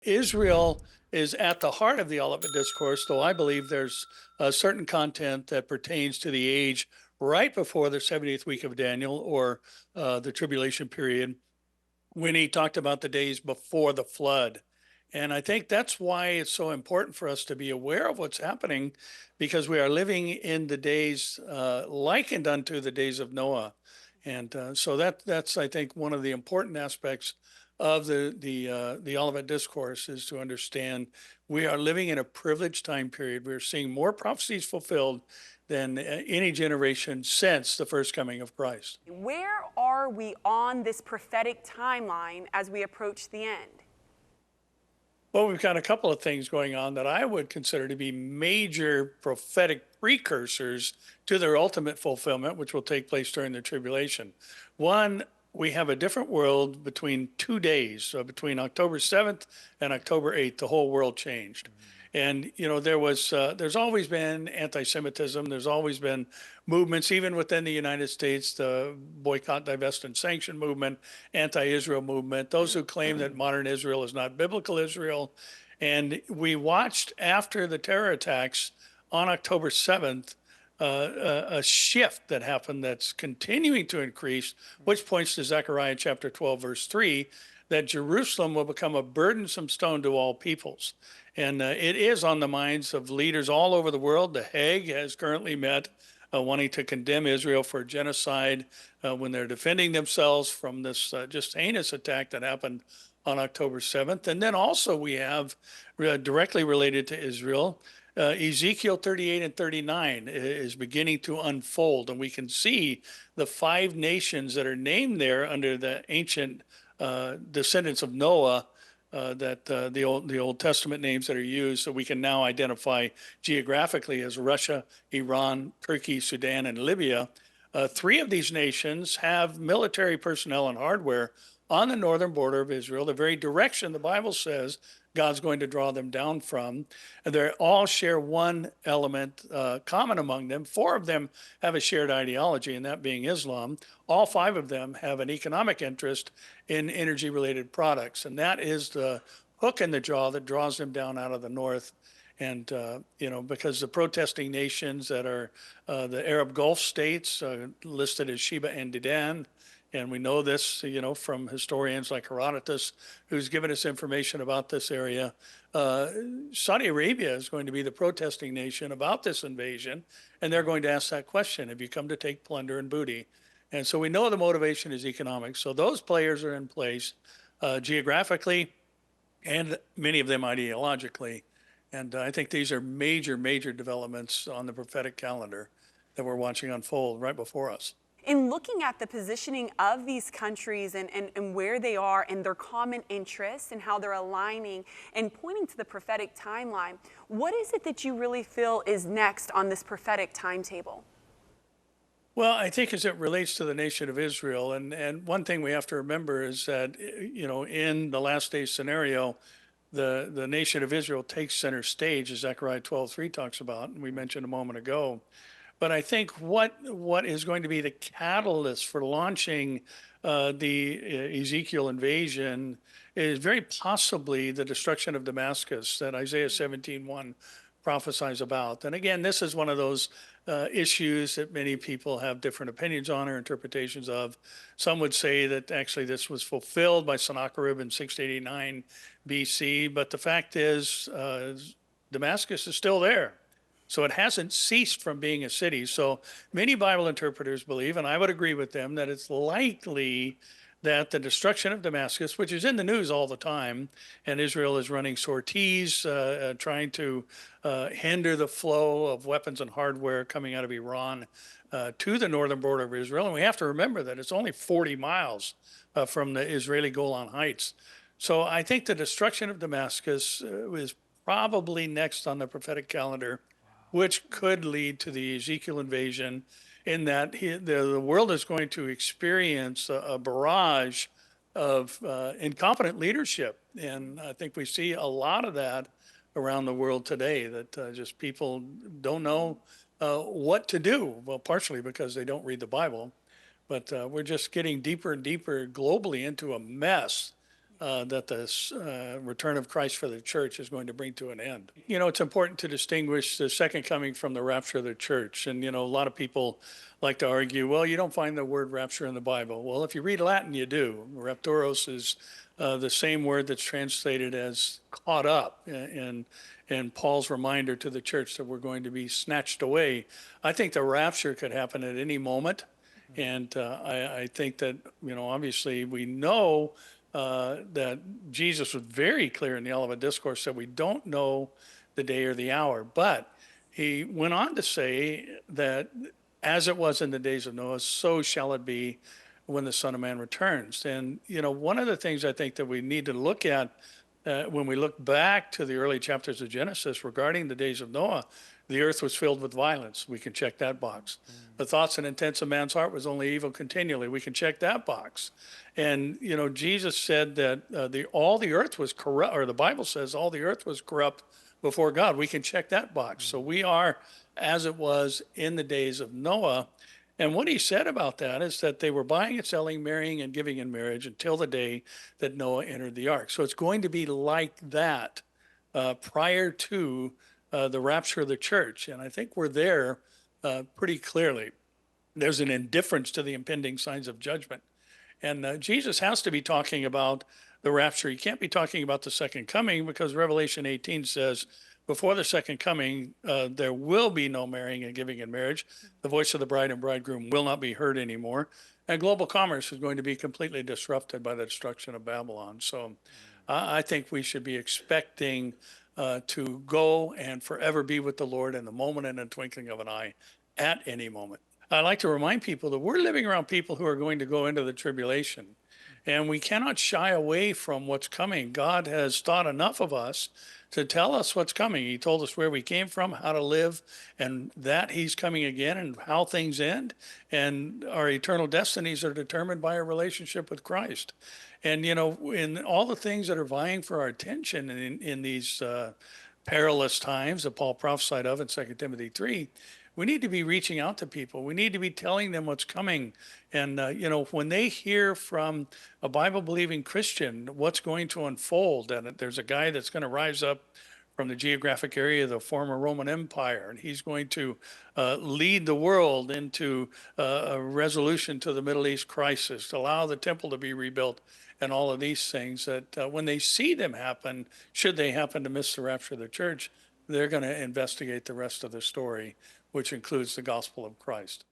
Israel is at the heart of the Olivet Discourse, though I believe there's a certain content that pertains to the age right before the 70th week of Daniel or the tribulation period when he talked about the days before the flood. And I think that's why it's so important for us to be aware of what's happening because we are living in the days likened unto the days of Noah. And so that's, I think, one of the important aspects of the Olivet Discourse is to understand we are living in a privileged time period. We're seeing more prophecies fulfilled than any generation since the first coming of Christ. Where are we on this prophetic timeline as we approach the end? Well, we've got a couple of things going on that I would consider to be major prophetic precursors to their ultimate fulfillment, which will take place during the tribulation. One, we have a different world between 2 days, so between October 7th and October 8th, the whole world changed. And there's always been anti-Semitism. There's always been movements, even within the United States, the boycott, divest, and sanction movement, anti-Israel movement. Those who claim that modern Israel is not biblical Israel, and we watched after the terror attacks on October 7th. A shift that happened that's continuing to increase, which points to Zechariah chapter 12, verse 3, that Jerusalem will become a burdensome stone to all peoples. And it is on the minds of leaders all over the world. The Hague has currently met wanting to condemn Israel for genocide when they're defending themselves from this just heinous attack that happened on October 7th. And then also we have directly related to Israel, Ezekiel 38 and 39 is beginning to unfold, and we can see the five nations that are named there under the ancient descendants of Noah that the Old Testament names that are used, so we can now identify geographically as Russia, Iran, Turkey, Sudan, and Libya. Three of these nations have military personnel and hardware on the northern border of Israel, the very direction the Bible says God's going to draw them down from. And they all share one element common among them. Four of them have a shared ideology, and that being Islam. All five of them have an economic interest in energy related products. And that is the hook in the jaw that draws them down out of the north. And, because the protesting nations that are the Arab Gulf states listed as Sheba and Dedan, and we know this, from historians like Herodotus, who's given us information about this area. Saudi Arabia is going to be the protesting nation about this invasion, and they're going to ask that question: have you come to take plunder and booty? And so we know the motivation is economic. So those players are in place geographically, and many of them ideologically. And I think these are major, major developments on the prophetic calendar that we're watching unfold right before us. In looking at the positioning of these countries and where they are and their common interests and how they're aligning and pointing to the prophetic timeline, what is it that you really feel is next on this prophetic timetable? Well, I think as it relates to the nation of Israel, and one thing we have to remember is that, in the last day scenario, the nation of Israel takes center stage, as Zechariah 12:3 talks about, and we mentioned a moment ago. But I think what is going to be the catalyst for launching the Ezekiel invasion is very possibly the destruction of Damascus that Isaiah 17:1 prophesies about. And again, this is one of those issues that many people have different opinions on or interpretations of. Some would say that actually this was fulfilled by Sennacherib in 689 BC, but the fact is Damascus is still there. So it hasn't ceased from being a city. So many Bible interpreters believe, and I would agree with them, that it's likely that the destruction of Damascus, which is in the news all the time, and Israel is running sorties, trying to hinder the flow of weapons and hardware coming out of Iran to the northern border of Israel. And we have to remember that it's only 40 miles from the Israeli Golan Heights. So I think the destruction of Damascus is probably next on the prophetic calendar, which could lead to the Ezekiel invasion, in that the world is going to experience a barrage of incompetent leadership. And I think we see a lot of that around the world today, that just people don't know what to do. Well, partially because they don't read the Bible, but we're just getting deeper and deeper globally into a mess that the return of Christ for the church is going to bring to an end. You know, it's important to distinguish the second coming from the rapture of the church. And, you know, a lot of people like to argue, well, you don't find the word rapture in the Bible. Well, if you read Latin, you do. Rapturos is the same word that's translated as caught up in Paul's reminder to the church that we're going to be snatched away. I think the rapture could happen at any moment. And I think that, you know, obviously we know that Jesus was very clear in the Olivet Discourse that we don't know the day or the hour. But he went on to say that as it was in the days of Noah, so shall it be when the Son of Man returns. And, you know, one of the things I think that we need to look at when we look back to the early chapters of Genesis regarding the days of Noah, the earth was filled with violence. We can check that box. The thoughts and intents of man's heart was only evil continually. We can check that box. And, you know, Jesus said that all the earth was corrupt, or the Bible says all the earth was corrupt before God. We can check that box. So we are as it was in the days of Noah. And what he said about that is that they were buying and selling, marrying and giving in marriage until the day that Noah entered the ark. So it's going to be like that prior to the rapture of the church. And I think we're there pretty clearly. There's an indifference to the impending signs of judgment. And Jesus has to be talking about the rapture. He can't be talking about the second coming because Revelation 18 says, before the second coming, there will be no marrying and giving in marriage. The voice of the bride and bridegroom will not be heard anymore. And global commerce is going to be completely disrupted by the destruction of Babylon. So I think we should be expecting to go and forever be with the Lord in the moment and in the twinkling of an eye at any moment. I like to remind people that we're living around people who are going to go into the tribulation. And we cannot shy away from what's coming. God has thought enough of us to tell us what's coming. He told us where we came from, how to live, and that he's coming again and how things end. And our eternal destinies are determined by our relationship with Christ. And, you know, in all the things that are vying for our attention in these perilous times that Paul prophesied of in 2 Timothy 3, we need to be reaching out to people. We need to be telling them what's coming. And, you know, when they hear from a Bible-believing Christian what's going to unfold, and there's a guy that's going to rise up from the geographic area of the former Roman Empire, and he's going to lead the world into a resolution to the Middle East crisis, allow the temple to be rebuilt, and all of these things, that when they see them happen, should they happen to miss the rapture of the church, they're going to investigate the rest of the story, which includes the gospel of Christ.